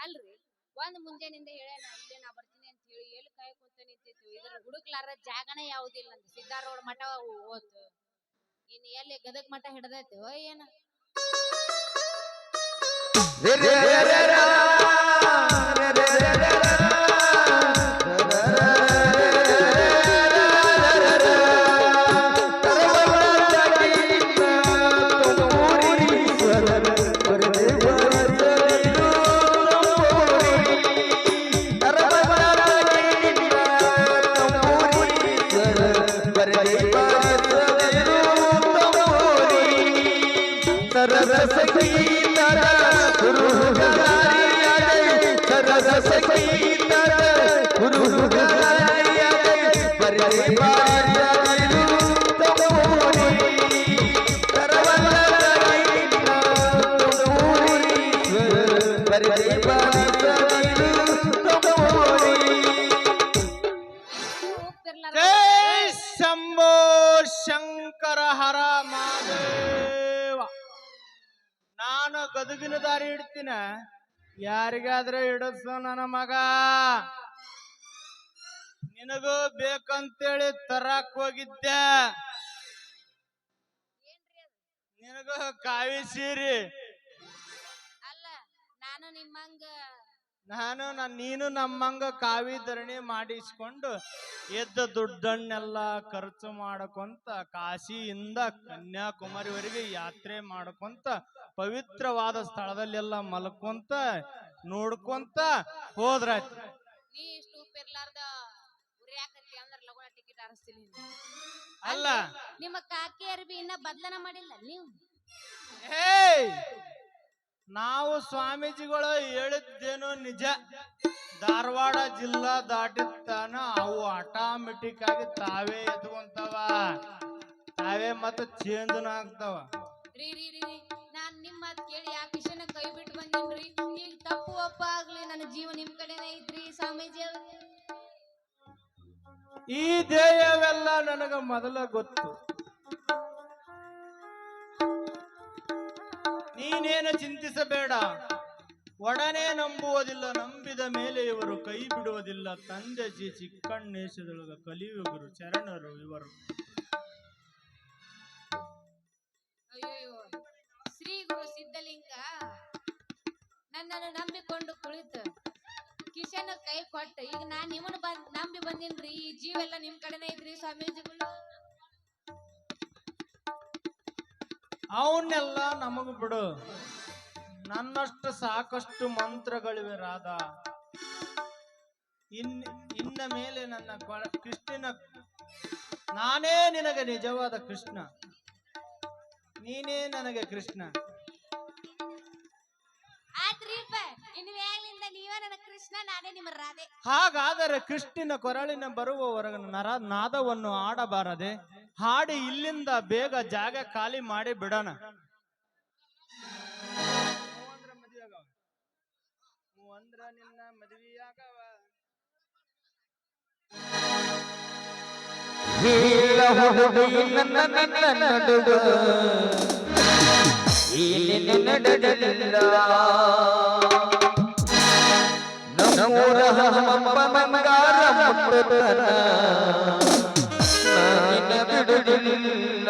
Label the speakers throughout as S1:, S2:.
S1: ಅಲ್ರಿ ಒಂದ್ ಮುಂಜಾನಿಂದ ಹೇಳೇನ ಇಲ್ಲೇ ನಾ ಬರ್ತೀನಿ ಅಂತ ಹೇಳಿ ಎಲ್ಲಿ ಕಾಯಿ ಕೂತ ನಿಂತಿತ್ತು ಇದ್ರ ಹುಡುಕ್ಲಾರ ಜಾಗನೇ ಯಾವ್ದಿಲ್ಲ ಅಂತ ಸಿದ್ದಾರೋಡ್ ಮಠ ಹೋತು ಇನ್ ಎಲ್ಲಿ ಗದಗ್ ಮಠ ಹಿಡ್ದೈತಿ ಏನ
S2: ಶಂಭೋ ಶಂಕರ ಹರ ಮಹಾದೇವ. ನಾನು ಗದಗಿನ ದಾರಿ ಇಡ್ತೀನ, ಯಾರಿಗಾದ್ರೆ ಇಡಸು ನನ್ನ ಮಗ. ನಿನಗೂ ಬೇಕಂತೇಳಿ ತರಾಕ್ ಹೋಗಿದ್ದೆ, ನಿನಗೂ ಕಾವಿ ಸೀರಿ. ನೀನು ನಮ್ಮಂಗ ಕಾವಿ ಧರಣಿ ಮಾಡಿಸ್ಕೊಂಡು ಎದ್ದ ದುಡ್ಡನ್ನೆಲ್ಲ ಖರ್ಚು ಮಾಡಕೊಂತ ಕಾಶಿಯಿಂದ ಕನ್ಯಾಕುಮಾರಿವರೆಗೆ ಯಾತ್ರೆ ಮಾಡ್ಕೊಂತ ಪವಿತ್ರವಾದ ಸ್ಥಳದಲ್ಲೆಲ್ಲ ಮಲ್ಕೊಂತ ನೋಡ್ಕೊಂತ ಹೋದ್ರಾಯ್ತು. ಅಲ್ಲ
S1: ನಿಮ್ಮ ಕಾಕಿ ಅರ್ಬಿ ಇನ್ನ ಬದಲನ ಮಾಡಿಲ್ಲ ನೀವು.
S2: ನಾವು ಸ್ವಾಮೀಜಿಗಳು ಹೇಳಿದ್ದೇನೋ ನಿಜ. ಧಾರವಾಡ ಜಿಲ್ಲಾ ದಾಟಿತ್ತಾನ ಅವು ಆಟೋಮೆಟಿಕ್ ಆಗಿ ತಾವೇ ಎದ್ಕೊಂತಾವ, ತಾವೇ ಮತ್ತೆ ಚೇಂಜ್ ಆಗ್ತಾವ.
S1: ನಾನ್ ನಿಮ್ಮ ಮಾತು ಕೇಳಿ ಆ ಕಿಶನ ಕೈ ಬಿಟ್ಟು ಬಂದಿನ್ರಿ. ಈಗ ತಪ್ಪು ಒಪ್ಪ ಆಗ್ಲಿ ನನ್ನ ಜೀವ ನಿಮ್ ಕಡೆನೇ ಐತ್ರಿ ಸ್ವಾಮೀಜಿ.
S2: ಈ ಧ್ಯೇಯವೆಲ್ಲ ನನಗ ಮೊದಲ ಗೊತ್ತು. ನೀನೇನು ಚಿಂತಿಸಬೇಡ, ಒಡನೆ ನಂಬುವುದಿಲ್ಲ, ನಂಬಿದ ಮೇಲೆ ಇವರು ಕೈ ಬಿಡುವುದಿಲ್ಲ. ತಂದೆ ಜಿ ಚಿಕ್ಕಣ್ಣೇಶದೊಳಗ ಕಲಿಯುಗರು ಚರಣರು ಇವರು.
S1: ಅಯ್ಯೋ ಶ್ರೀ ಗುರು ಸಿದ್ಧಲಿಂಗ ನನ್ನನ್ನು ನಂಬಿಕೊಂಡು ಕುಳಿತು ಕಿಶನ್ ಕೈ ಕೊಟ್ಟ. ಈಗ ನಾನ್ ನಿಮ್ಮನ್ನು ನಂಬಿ ಬಂದಿನ್ರಿ. ಈ ಜೀವೆಲ್ಲ ನಿಮ್ ಕಡೆನೇ ಐತ್ರಿ ಸ್ವಾಮೀಜಿಗಳು.
S2: ಅವನ್ನೆಲ್ಲ ನಮಗ ಬಿಡು, ನನ್ನಷ್ಟು ಸಾಕಷ್ಟು ಮಂತ್ರಗಳಿವೆ ರಾಧ. ಇನ್ನ ಮೇಲೆ ನನ್ನ ಕೃಷ್ಣನ, ನಾನೇ ನಿನಗೆ ನಿಜವಾದ ಕೃಷ್ಣ, ನೀನೇ ನನಗೆ ಕೃಷ್ಣ. ಹಾಗಾದರೆ ಕೃಷ್ಣನ ಕೊರಳಿನ ಬರುವವರೆಗೆ ನಾದವನ್ನು ಆಡಬಾರದೆ? ಹಾಡಿ ಇಲ್ಲಿಂದ ಬೇಗ ಜಾಗ ಖಾಲಿ ಮಾಡಿ ಬಿಡೋಣ. ನಿನ್ನ ಮದುವೆಯಾಗವ
S3: ನಮೂರ ಮಂಗಾರ ಮುಟ್ಟತನ ಬಿಡುವುದಿಲ್ಲ.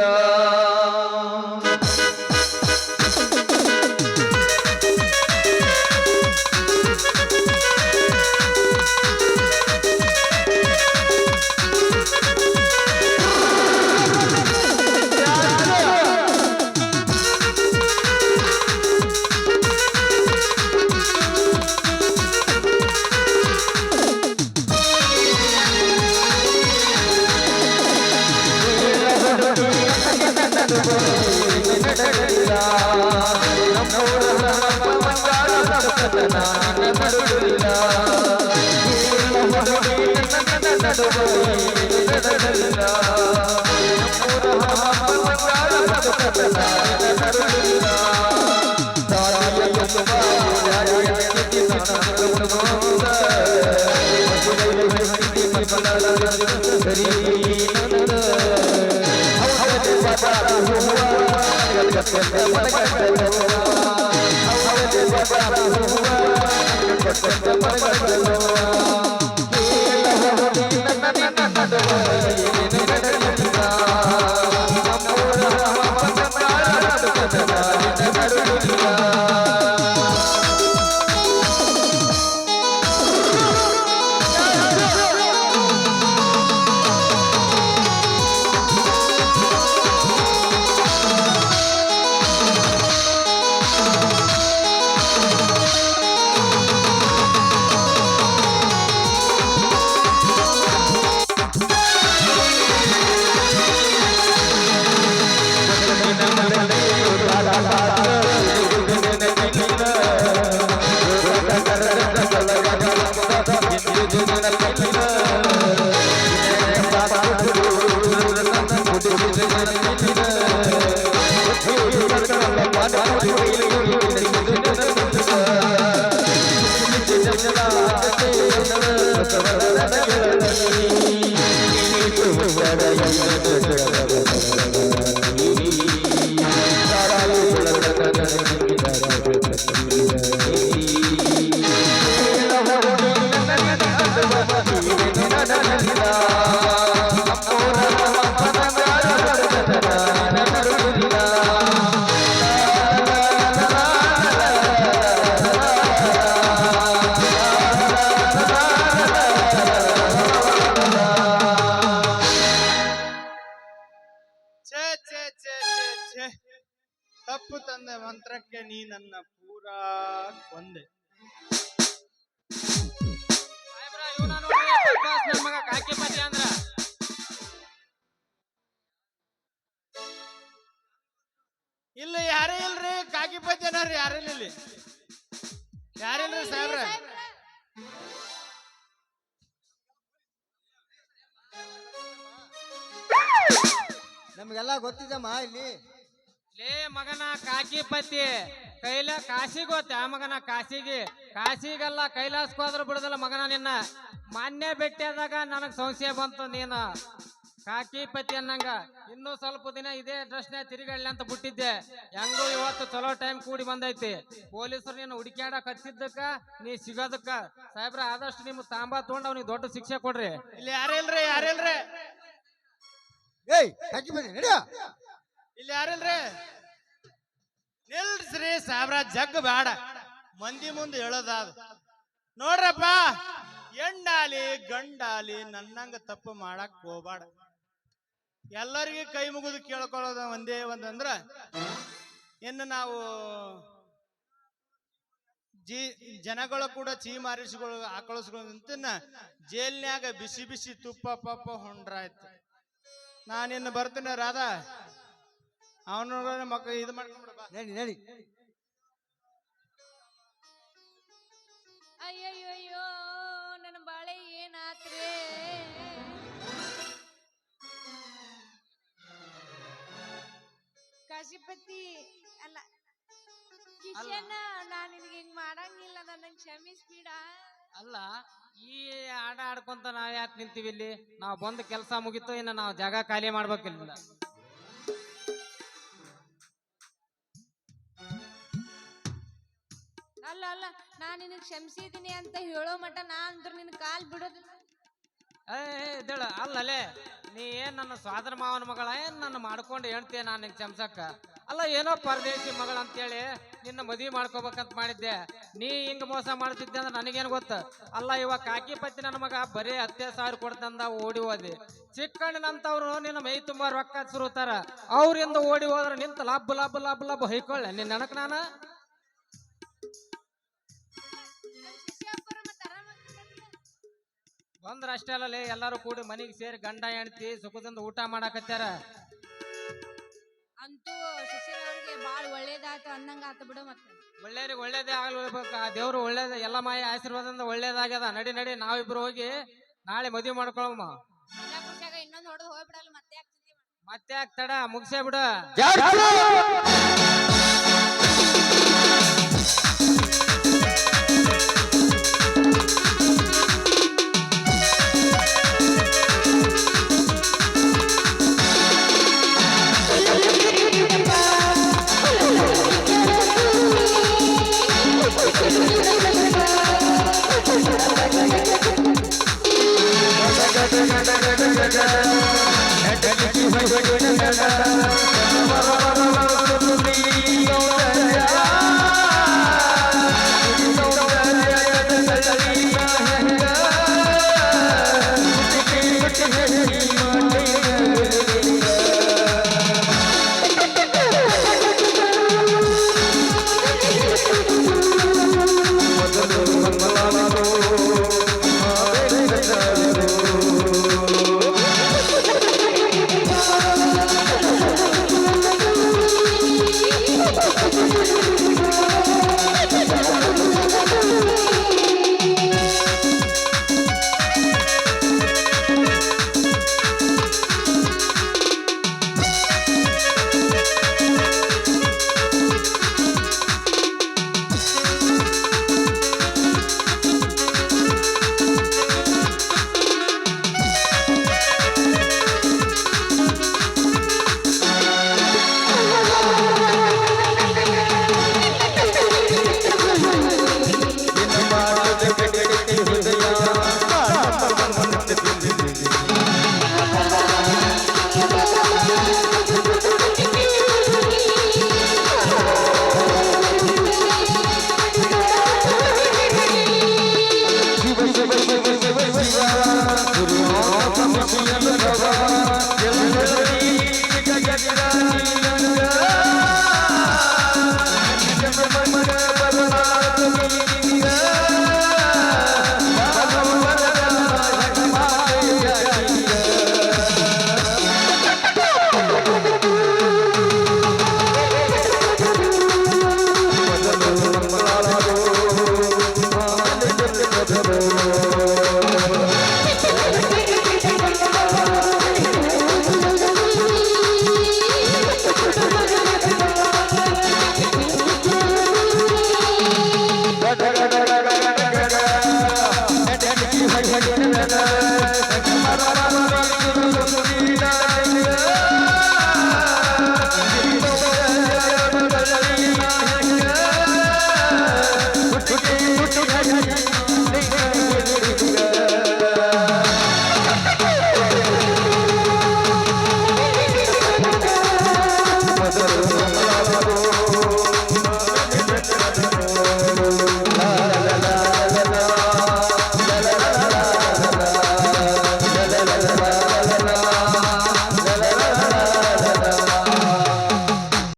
S2: ಛೇ ಛೇ ಛೇ ಛೇ ಛೇ ತಪ್ಪು ತಂದೆ ಮಂತ್ರಕ್ಕೆ ನೀ ನನ್ನ ಪೂರಾ ಕೊಂದೆ.
S4: ಮಗ ಕಾಕಿ ಪತಿ ಅಂದ್ರ
S2: ಇಲ್ಲ ಯಾರೇ ಇಲ್ರಿ ಕಾಕಿ ಪದ್ಯನಾರ್ರಿ ಯಾರಿಲ್ಲ ಇಲ್ಲಿ ಯಾರಿಲ್ರಿ ಸಾಹೇಬ್ರ.
S5: ನಮ್ಗೆಲ್ಲ ಗೊತ್ತಿದಮ್ಮ ಇಲ್ಲಿ.
S4: ಲೇ ಮಗನ ಕಾಕಿ ಪತಿ ಕೈಲ ಕಾಶಿಗೆ ಹೋತ ಮಗನ ಕಾಶಿಗೆಲ್ಲ ಕೈಲಾಸಕ್ಕೆ ಹೋದ್ರ ಬಿಡುದಲ್ಲ ಮಗನ. ನಿನ್ನ ಮಾನ್ಯ ಭೇಟಿಯಾದಾಗ ನನಗ್ ಸಂಶಯ ಬಂತು ನೀನು ಕಾಕಿ ಪತಿ ಅನ್ನಂಗ. ಇನ್ನೂ ಸ್ವಲ್ಪ ದಿನ ಇದೇ ಡ್ರೆಸ್ನ ತಿರುಗಾಡ್ಲಿ ಅಂತ ಬಿಟ್ಟಿದ್ದೆ. ಹೆಂಗೂ ಇವತ್ತು ಚಲೋ ಟೈಮ್ ಕೂಡಿ ಬಂದೈತಿ. ಪೊಲೀಸರು ನೀನು ಹುಡುಕ್ಯಾಡಕ್ ಹಚ್ಚಿದ್ದಕ್ಕ ನೀ ಸಿಗೋದಕ್ಕ ಸಾಹೇಬ್ರ ಆದಷ್ಟು ನಿಮ್ ತಾಂಬಾ ತಗೊಂಡ್ ಅವ್ನಿಗೆ ದೊಡ್ಡ ಶಿಕ್ಷೆ ಕೊಡ್ರಿ.
S2: ಇಲ್ಲಿ ಯಾರಿಲ್ರಿ ಯಾರಿಲ್ರಿ
S5: ಏಯ್ ಕಾಕಿ ಬನ್ನಿ ನಡಿಯ.
S2: ಇಲ್ಲಿ ಯಾರಿಲ್ರಿ ನಿಲ್ಸ್ರಿ ಸಾಹೇಬ್ರ. ಜಗ್ ಬೇಡ ಮಂದಿ ಮುಂದೆ ಹೇಳೋದಾದ ನೋಡ್ರಪ್ಪ. ಹೆಣ್ಣಾಲಿ ಗಂಡಾಲಿ ನನ್ನಂಗ ತಪ್ಪು ಮಾಡಕ್ ಹೋಗ್ಬೇಡ. ಎಲ್ಲರಿಗೂ ಕೈ ಮುಗಿದು ಕೇಳ್ಕೊಳ್ಳೋದ ಒಂದೇ ಒಂದಂದ್ರ ಇನ್ನು ನಾವು ಜನಗಳು ಕೂಡ ಚೀಮಾರಿಸಿಗಳು ಆಕಳಿಸ್ಕೊಂತ ಜೈಲ್ನ್ಯಾಗ ಬಿಸಿ ಬಿಸಿ ತುಪ್ಪ ಪಪ್ಪ ಹೊಂಡ್ರಾಯ್ತು. ನಾನಿನ್ನು ಬರ್ತೀನಿ ರಾಧಾ. ಅವನ ಮಕ್ಕ ಇದು ಮಾಡ್ಕೊಂಡ್ಬಿಡ.
S5: ನಡಿ ನಡಿ.
S1: ಅಯ್ಯಯ್ಯೋ ನನ್ನ ಬಾಳೆ ಏನಾತ್ರಿ? ಕಾಶಿಪತಿ ಅಲ್ಲ ಕಿಶನ, ನಾನ್ ನಿನಗೆ ಹಿಂಗ್ ಮಾಡಂಗಿಲ್ಲ, ನನ್ನ ಕ್ಷಮಿಸ್ಬಿಡ.
S4: ಅಲ್ಲ ಈ ಆಟ ಆಡ್ಕೊಂತ ನಾವ್ ಯಾಕೆ ನಿಂತೀವಿ ಇಲ್ಲಿ? ನಾವ್ ಬಂದ್ ಕೆಲಸ ಮುಗಿತು, ಇನ್ನು ನಾವ್ ಜಾಗ ಖಾಲಿ ಮಾಡ್ಬೇಕಿಲ್ಲ.
S1: ಅಲ್ಲ ಅಲ್ಲ ನಾನ್ ನಿನಗ್ ಕ್ಷಮಿಸಿದೀನಿ ಅಂತ ಹೇಳೋ ಮಟ ನಾ ಅಂದ್ರ ನಿನ್ ಕಾಲ್ ಬಿಡೋದು.
S4: ಇದೇಳ ಅಲ್ಲಲೇ, ನೀ ಏನ್ ನನ್ನ ಸ್ವಾದರ ಮಾವನ ಮಗಳ ಏನ್ ನನ್ನ ಮಾಡ್ಕೊಂಡು ಹೇಳ್ತೀಯ ನಾನು ನಿಂಗೆ ಚಮ್ಸಕ್ಕ? ಅಲ್ಲ ಏನೋ ಪರದೇಶಿ ಮಗಳ ಅಂತೇಳಿ ನಿನ್ನ ಮದುವೆ ಮಾಡ್ಕೋಬೇಕಂತ ಮಾಡಿದ್ದೆ. ನೀ ಹಿಂಗ ಮೋಸ ಮಾಡ್ತಿದ್ದೆ ಅಂದ್ರೆ ನನಗೇನು ಗೊತ್ತ? ಅಲ್ಲ ಇವಾಗ ಕಾಕಿ ಪತ್ತಿ ನನ್ನ ಮಗ ಬರೀ 10,000 ಕೊಡ್ತಂದ ಓಡಿ ಹೋದಿ. ಚಿಕ್ಕಣ್ಣನಂತವ್ರು ನಿನ್ನ ಮೈ ತುಂಬಾ ರೊಕ್ಕ ಸುರುತ್ತಾರ, ಅವ್ರಿಂದ ಓಡಿ ಹೋದ್ರೆ ನಿಂತ ಲಬ್ ಲಬ್ ಲಬ್ ಲಬ್ ಹೊಯ್ಕೊಳ್ಳೆ ನಿನ್ನ ನನಕ್ ನಾನು. ಬಂದ್ರ ಅಷ್ಟೇ ಅಲ್ಲೇ ಎಲ್ಲಾರು ಕೂಡಿ ಮನೆಗೆ ಸೇರಿ ಗಂಡ ಹೆಂಡತಿ ಸುಖದಿಂದ ಊಟ ಮಾಡಾಕತ್ಯಾರ.
S1: ಅಂತೂ ಸುಶೀಲ ಅವ್ರಿಗೆ ಬಾಳ ಒಳ್ಳೇದಾಯ್ತು ಅನ್ನಂಗ ಆತ ಬಿಡು. ಮತ್ತೆ
S4: ಒಳ್ಳೇರಿಗೆ ಒಳ್ಳೇದೇ ಆಗ್ಬೇಕು. ಆ ದೇವ್ರು ಒಳ್ಳೇದ ಎಲ್ಲ ಮಾಯ ಆಶೀರ್ವಾದದಿಂದ ಒಳ್ಳೇದಾಗ್ಯದ. ನಡಿ ನಡಿ ನಾವಿಬ್ರು ಹೋಗಿ ನಾಳೆ ಮದುವೆ ಮಾಡ್ಕೊಳಮ್ಮ.
S1: ಖುಷಿಯಾಗ ಇನ್ನೊಂದು ಹೊಡೆದು ಹೋಗ್ಬಿಡಲ್ಲ ಮತ್ತೆ ಯಾಕ್ ಚಿಂತೆ ಮಾಡ್ತಿ?
S4: ಮತ್ತೆ ಯಾಕೆ ತಡ ಮುಗಿಸೇ ಬಿಡು.
S3: Da da da da da da da da da.